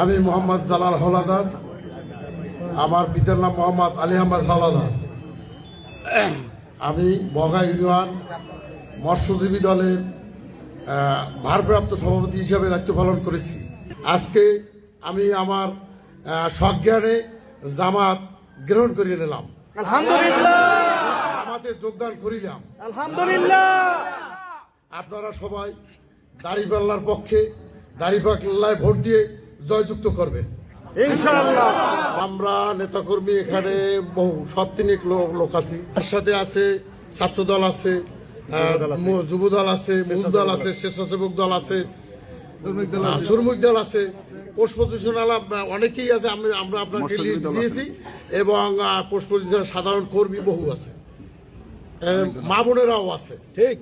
আমি মোহাম্মদ জালাল হলাদার, আমার পিতার নাম মোহাম্মদ আলী আহমদ হলাদার। আমি বগা ইউনিয়ন মৎস্যজীবী দলের ভারপ্রাপ্ত সভাপতি হিসেবে দায়িত্ব পালন করেছি। আজকে আমি আমার সজ্ঞানে জামাত গ্রহণ করিয়ে নিলাম। আলহামদুলিল্লাহ, জামাতে যোগদান করিলাম। আলহামদুলিল্লাহ। আপনারা সবাই দাঁড়িপাল্লার পক্ষে দাঁড়িপাল্লায় ভোট দিয়ে জয়যুক্ত করবেন ইনশাআল্লাহ। আমরা নেতাকর্মী এখানে বহু সত্তিনিক লোক আছি। তার সাথে আছে ছাত্র দল আছে, যুব দল আছে, মূল দল আছে, স্বেচ্ছাসেবক দল আছে, শ্রমিক দল আছে, পোস্ট পজিশনাল অনেকেই আছে। আমরা আপনাকে লিস্ট দিয়েছি এবং পোস্ট পজিশনাল সাধারণ কর্মী বহু আছে, মা বোনেরাও আছে। ঠিক।